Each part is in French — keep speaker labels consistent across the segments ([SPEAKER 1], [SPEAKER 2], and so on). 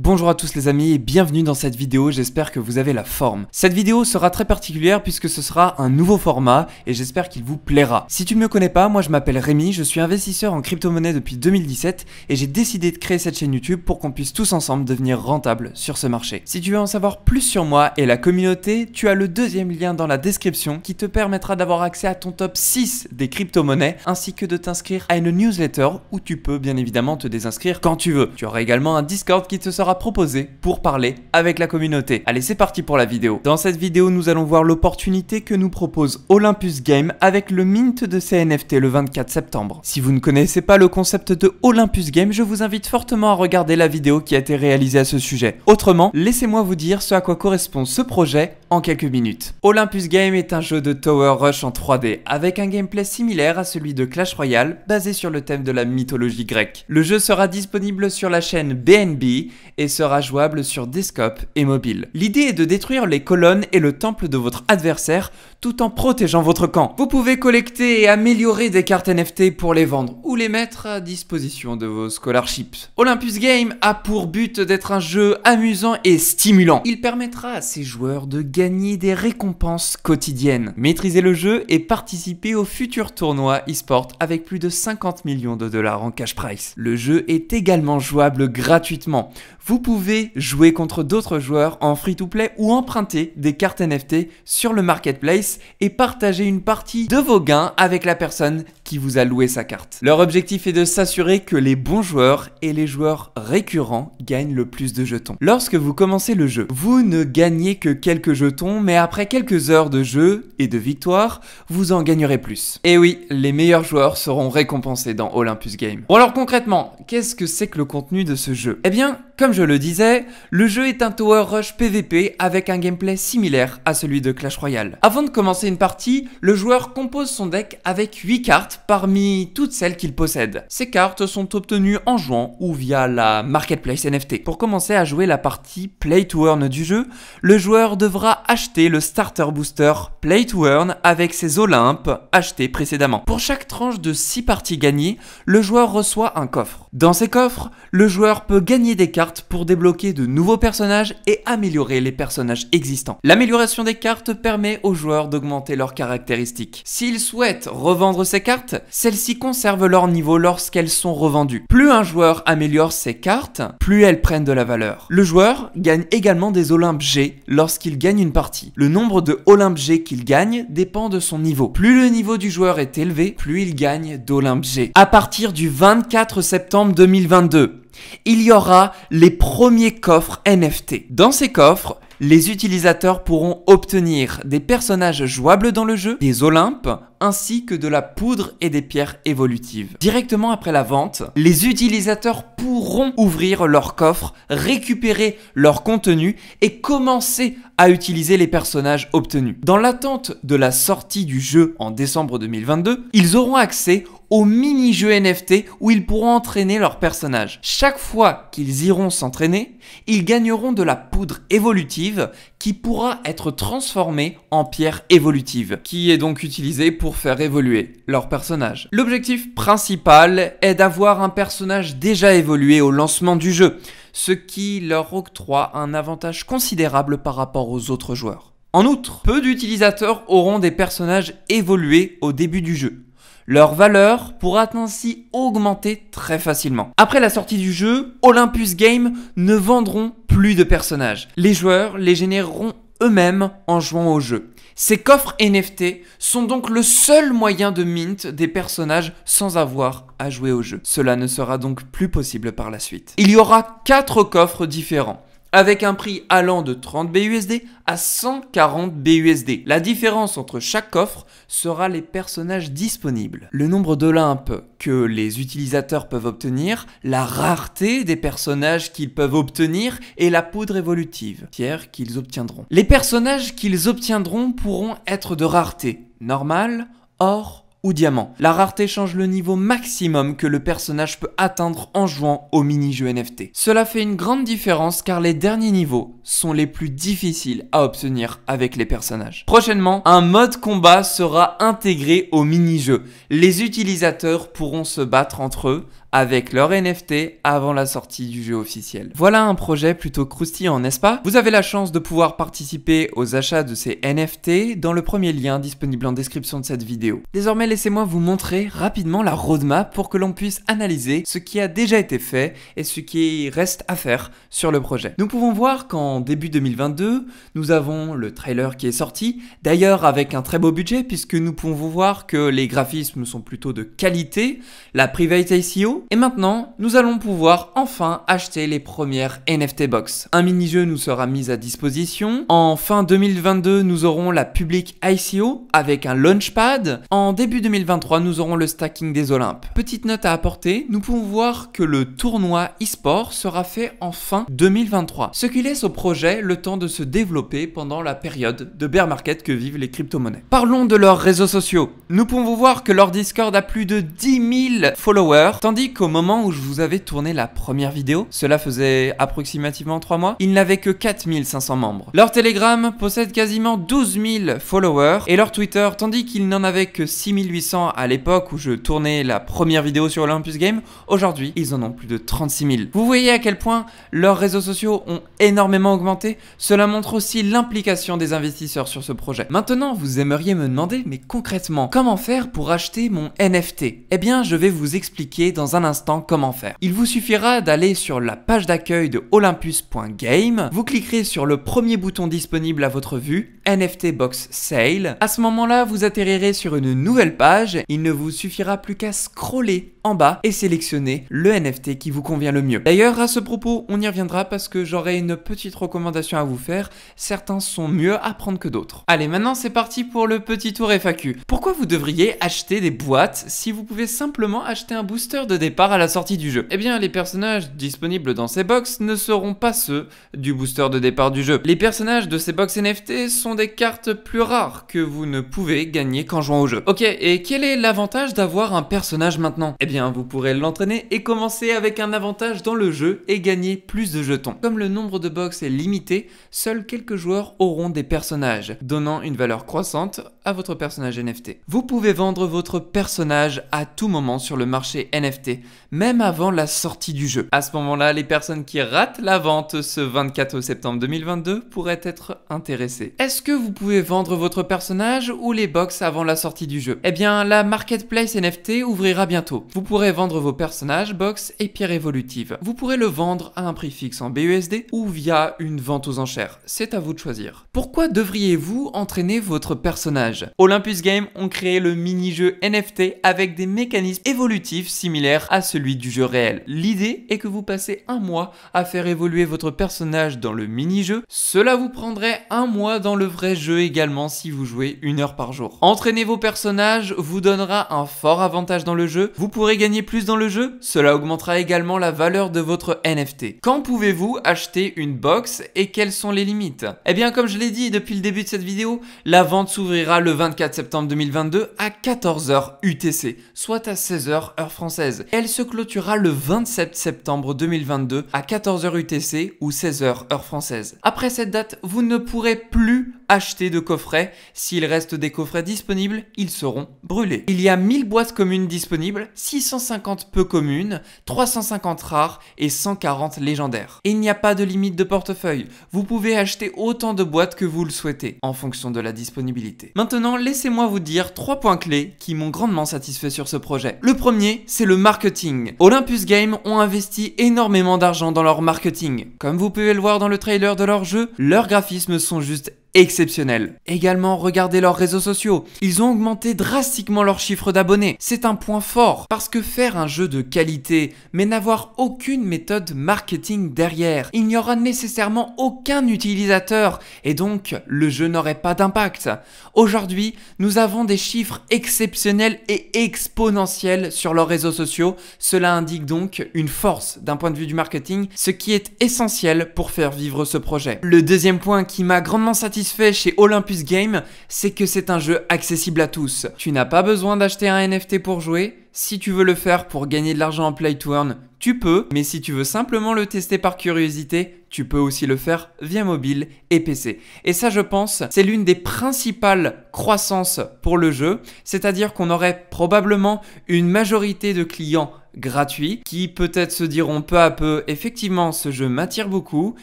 [SPEAKER 1] Bonjour à tous les amis et bienvenue dans cette vidéo, j'espère que vous avez la forme. Cette vidéo sera très particulière puisque ce sera un nouveau format et j'espère qu'il vous plaira. Si tu ne me connais pas, moi je m'appelle Rémi, je suis investisseur en crypto-monnaie depuis 2017 et j'ai décidé de créer cette chaîne YouTube pour qu'on puisse tous ensemble devenir rentable sur ce marché. Si tu veux en savoir plus sur moi et la communauté, tu as le deuxième lien dans la description qui te permettra d'avoir accès à ton top 6 des crypto-monnaies ainsi que de t'inscrire à une newsletter où tu peux bien évidemment te désinscrire quand tu veux. Tu auras également un Discord qui te sera proposé pour parler avec la communauté. Allez, c'est parti pour la vidéo. Dans cette vidéo, nous allons voir l'opportunité que nous propose Olympus Game avec le mint de ces NFT le 24 septembre. Si vous ne connaissez pas le concept de Olympus Game, je vous invite fortement à regarder la vidéo qui a été réalisée à ce sujet. Autrement, laissez-moi vous dire ce à quoi correspond ce projet en quelques minutes. Olympus Game est un jeu de Tower Rush en 3D avec un gameplay similaire à celui de Clash Royale basé sur le thème de la mythologie grecque. Le jeu sera disponible sur la chaîne BNB et sera jouable sur desktop et mobile. L'idée est de détruire les colonnes et le temple de votre adversaire tout en protégeant votre camp. Vous pouvez collecter et améliorer des cartes NFT pour les vendre ou les mettre à disposition de vos scholarships. Olympus Game a pour but d'être un jeu amusant et stimulant. Il permettra à ses joueurs de gagner des récompenses quotidiennes, maîtriser le jeu et participer au futur tournoi e-sport avec plus de 50 millions de dollars en cash prize. Le jeu est également jouable gratuitement. Vous pouvez jouer contre d'autres joueurs en free-to-play ou emprunter des cartes NFT sur le marketplace et partager une partie de vos gains avec la personne qui vous a loué sa carte. Leur objectif est de s'assurer que les bons joueurs et les joueurs récurrents gagnent le plus de jetons. Lorsque vous commencez le jeu, vous ne gagnez que quelques jetons, mais après quelques heures de jeu et de victoire, vous en gagnerez plus. Et oui, les meilleurs joueurs seront récompensés dans Olympus Game. Bon alors concrètement, qu'est-ce que c'est que le contenu de ce jeu? Eh bien, comme je le disais, le jeu est un Tower Rush PVP avec un gameplay similaire à celui de Clash Royale. Avant de commencer une partie, le joueur compose son deck avec 8 cartes parmi toutes celles qu'il possède. Ces cartes sont obtenues en jouant ou via la marketplace NFT. Pour commencer à jouer la partie Play to Earn du jeu, le joueur devra acheter le starter booster Play to Earn avec ses Olympes achetés précédemment. Pour chaque tranche de 6 parties gagnées, le joueur reçoit un coffre. Dans ces coffres, le joueur peut gagner des cartes pour débloquer de nouveaux personnages et améliorer les personnages existants. L'amélioration des cartes permet aux joueurs d'augmenter leurs caractéristiques. S'ils souhaitent revendre ces cartes, celles-ci conservent leur niveau lorsqu'elles sont revendues. Plus un joueur améliore ses cartes, plus elles prennent de la valeur. Le joueur gagne également des Olympes G lorsqu'il gagne une partie. Le nombre de Olympes G qu'il gagne dépend de son niveau. Plus le niveau du joueur est élevé, plus il gagne d'Olympes G. À partir du 24 septembre 2022, il y aura les premiers coffres NFT. Dans ces coffres, les utilisateurs pourront obtenir des personnages jouables dans le jeu, des Olympes, ainsi que de la poudre et des pierres évolutives. Directement après la vente, les utilisateurs pourront ouvrir leur coffre, récupérer leur contenu et commencer à utiliser les personnages obtenus. Dans l'attente de la sortie du jeu en décembre 2022, ils auront accès au mini-jeu NFT où ils pourront entraîner leurs personnages. Chaque fois qu'ils iront s'entraîner, ils gagneront de la poudre évolutive qui pourra être transformée en pierre évolutive, qui est donc utilisée pour faire évoluer leur personnage. L'objectif principal est d'avoir un personnage déjà évolué au lancement du jeu, ce qui leur octroie un avantage considérable par rapport aux autres joueurs. En outre, peu d'utilisateurs auront des personnages évolués au début du jeu. Leur valeur pourra ainsi augmenter très facilement. Après la sortie du jeu, Olympus Game ne vendront plus de personnages. Les joueurs les généreront eux-mêmes en jouant au jeu. Ces coffres NFT sont donc le seul moyen de mint des personnages sans avoir à jouer au jeu. Cela ne sera donc plus possible par la suite. Il y aura 4 coffres différents, avec un prix allant de 30 BUSD à 140 BUSD. La différence entre chaque coffre sera les personnages disponibles, le nombre d'Olympes que les utilisateurs peuvent obtenir, la rareté des personnages qu'ils peuvent obtenir et la poudre évolutive, pierre qu'ils obtiendront. Les personnages qu'ils obtiendront pourront être de rareté normale, or ou diamant. La rareté change le niveau maximum que le personnage peut atteindre en jouant au mini-jeu NFT. Cela fait une grande différence car les derniers niveaux sont les plus difficiles à obtenir avec les personnages. Prochainement, un mode combat sera intégré au mini-jeu. Les utilisateurs pourront se battre entre eux avec leur NFT avant la sortie du jeu officiel. Voilà un projet plutôt croustillant, n'est-ce pas? Vous avez la chance de pouvoir participer aux achats de ces NFT dans le premier lien disponible en description de cette vidéo. Désormais, laissez-moi vous montrer rapidement la roadmap pour que l'on puisse analyser ce qui a déjà été fait et ce qui reste à faire sur le projet. Nous pouvons voir qu'en début 2022, nous avons le trailer qui est sorti, d'ailleurs avec un très beau budget puisque nous pouvons voir que les graphismes sont plutôt de qualité, la private ICO, et maintenant nous allons pouvoir enfin acheter les premières NFT box. Un mini-jeu nous sera mis à disposition. En fin 2022, nous aurons la public ICO avec un launchpad. En début 2023, nous aurons le stacking des Olympes. Petite note à apporter, nous pouvons voir que le tournoi e-sport sera fait en fin 2023, ce qui laisse au projet le temps de se développer pendant la période de bear market que vivent les crypto-monnaies. Parlons de leurs réseaux sociaux. Nous pouvons voir que leur Discord a plus de 10 000 followers, tandis qu'au moment où je vous avais tourné la première vidéo, cela faisait approximativement 3 mois, ils n'avaient que 4 500 membres. Leur Telegram possède quasiment 12 000 followers et leur Twitter, tandis qu'ils n'en avaient que 6 800 à l'époque où je tournais la première vidéo sur Olympus Game, aujourd'hui ils en ont plus de 36 000. Vous voyez à quel point leurs réseaux sociaux ont énormément augmenté. Cela montre aussi l'implication des investisseurs sur ce projet. Maintenant, vous aimeriez me demander, mais concrètement, comment faire pour acheter mon NFT? Eh bien, je vais vous expliquer dans un instant comment faire. Il vous suffira d'aller sur la page d'accueil de olympus.game, vous cliquerez sur le premier bouton disponible à votre vue, NFT Box Sale. À ce moment-là, vous atterrirez sur une nouvelle page. Il ne vous suffira plus qu'à scroller en bas et sélectionner le NFT qui vous convient le mieux. D'ailleurs, à ce propos, on y reviendra parce que j'aurai une petite recommandation à vous faire. Certains sont mieux à prendre que d'autres. Allez, maintenant c'est parti pour le petit tour FAQ. Pourquoi vous devriez acheter des boîtes si vous pouvez simplement acheter un booster de départ à la sortie du jeu? Eh bien, les personnages disponibles dans ces box ne seront pas ceux du booster de départ du jeu. Les personnages de ces box NFT sont des cartes plus rares que vous ne pouvez gagner qu'en jouant au jeu. Ok, et quel est l'avantage d'avoir un personnage maintenant? Eh bien, vous pourrez l'entraîner et commencer avec un avantage dans le jeu et gagner plus de jetons. Comme le nombre de box est limité, seuls quelques joueurs auront des personnages, donnant une valeur croissante à votre personnage NFT. Vous pouvez vendre votre personnage à tout moment sur le marché NFT, même avant la sortie du jeu. À ce moment-là, les personnes qui ratent la vente ce 24 septembre 2022 pourraient être intéressées. Est-ce que vous pouvez vendre votre personnage ou les box avant la sortie du jeu? Eh bien, la marketplace NFT ouvrira bientôt. Vous pourrez vendre vos personnages, box et pierres évolutives. Vous pourrez le vendre à un prix fixe en BUSD ou via une vente aux enchères. C'est à vous de choisir. Pourquoi devriez-vous entraîner votre personnage? Olympus Game ont créé le mini-jeu NFT avec des mécanismes évolutifs similaires à celui du jeu réel. L'idée est que vous passez un mois à faire évoluer votre personnage dans le mini-jeu. Cela vous prendrait un mois dans le vrai jeu également si vous jouez 1 heure par jour. Entraîner vos personnages vous donnera un fort avantage dans le jeu. Vous pourrez gagner plus dans le jeu. Cela augmentera également la valeur de votre NFT. Quand pouvez-vous acheter une box et quelles sont les limites? Eh bien, comme je l'ai dit depuis le début de cette vidéo, la vente s'ouvrira le 24 septembre 2022 à 14h UTC, soit à 16h heure française. Elle se clôturera le 27 septembre 2022 à 14h UTC ou 16h heure française. Après cette date, vous ne pourrez plus acheter de coffrets. S'il reste des coffrets disponibles, ils seront brûlés. Il y a 1000 boîtes communes disponibles, 650 peu communes, 350 rares et 140 légendaires. Et il n'y a pas de limite de portefeuille. Vous pouvez acheter autant de boîtes que vous le souhaitez, en fonction de la disponibilité. Maintenant, laissez-moi vous dire 3 points clés qui m'ont grandement satisfait sur ce projet. Le premier, c'est le marketing. Olympus Game ont investi énormément d'argent dans leur marketing. Comme vous pouvez le voir dans le trailer de leur jeu, leurs graphismes sont juste exceptionnel. Également, regardez leurs réseaux sociaux. Ils ont augmenté drastiquement leur chiffre d'abonnés. C'est un point fort parce que faire un jeu de qualité mais n'avoir aucune méthode marketing derrière, il n'y aura nécessairement aucun utilisateur et donc le jeu n'aurait pas d'impact. Aujourd'hui, nous avons des chiffres exceptionnels et exponentiels sur leurs réseaux sociaux. Cela indique donc une force d'un point de vue du marketing, ce qui est essentiel pour faire vivre ce projet. Le deuxième point qui m'a grandement satisfait chez Olympus Game, c'est que c'est un jeu accessible à tous. Tu n'as pas besoin d'acheter un NFT pour jouer. Si tu veux le faire pour gagner de l'argent en play to earn, tu peux, mais si tu veux simplement le tester par curiosité, tu peux aussi le faire via mobile et PC. Et ça, je pense, c'est l'une des principales croissances pour le jeu, c'est-à-dire qu'on aurait probablement une majorité de clients gratuits qui peut-être se diront peu à peu effectivement ce jeu m'attire beaucoup,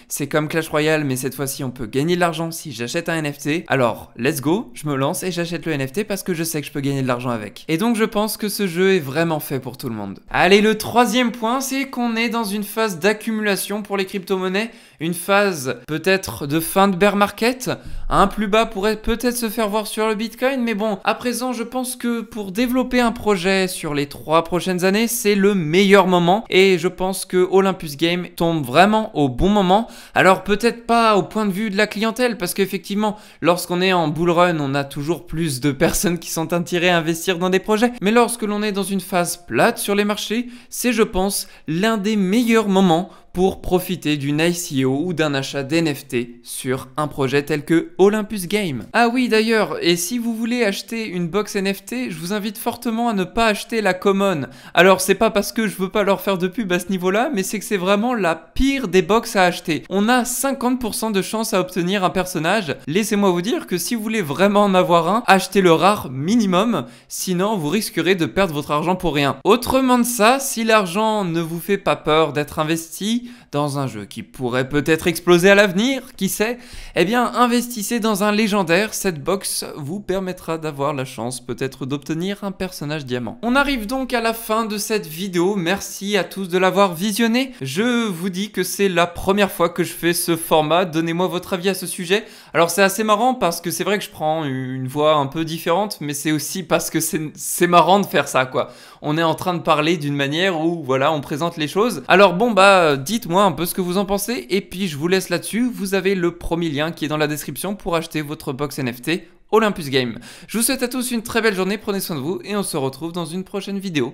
[SPEAKER 1] c'est comme Clash Royale mais cette fois-ci on peut gagner de l'argent si j'achète un NFT, alors let's go, je me lance et j'achète le NFT parce que je sais que je peux gagner de l'argent avec. Et donc je pense que ce jeu est vraiment fait pour tout le monde. Allez, le troisième point, c'est qu'on est dans une phase d'accumulation pour les crypto-monnaies, une phase peut-être de fin de bear market, un plus bas pourrait peut-être se faire voir sur le Bitcoin, mais bon, à présent je pense que pour développer un projet sur les 3 prochaines années, c'est le meilleur moment et je pense que Olympus Game tombe vraiment au bon moment. Alors peut-être pas au point de vue de la clientèle parce qu'effectivement lorsqu'on est en bull run on a toujours plus de personnes qui sont attirées à investir dans des projets, mais lorsque l'on est dans une phase plate sur les marchés, c'est je pense l'un des meilleurs moments pour profiter d'une ICO ou d'un achat d'NFT sur un projet tel que Olympus Game. Ah oui d'ailleurs, et si vous voulez acheter une box NFT, je vous invite fortement à ne pas acheter la common. Alors c'est pas parce que je veux pas leur faire de pub à ce niveau-là, mais c'est que c'est vraiment la pire des box à acheter. On a 50% de chance à obtenir un personnage. Laissez-moi vous dire que si vous voulez vraiment en avoir un, achetez le rare minimum, sinon vous risquerez de perdre votre argent pour rien. Autrement de ça, si l'argent ne vous fait pas peur d'être investi dans un jeu qui pourrait peut-être exploser à l'avenir, qui sait, eh bien investissez dans un légendaire, cette box vous permettra d'avoir la chance peut-être d'obtenir un personnage diamant. On arrive donc à la fin de cette vidéo, merci à tous de l'avoir visionné. Je vous dis que c'est la première fois que je fais ce format, donnez-moi votre avis à ce sujet. Alors c'est assez marrant parce que c'est vrai que je prends une voix un peu différente, mais c'est aussi parce que c'est marrant de faire ça quoi. On est en train de parler d'une manière où voilà, on présente les choses. Alors bon bah dites-moi un peu ce que vous en pensez et puis je vous laisse là-dessus. Vous avez le premier lien qui est dans la description pour acheter votre box NFT Olympus Game. Je vous souhaite à tous une très belle journée, prenez soin de vous et on se retrouve dans une prochaine vidéo.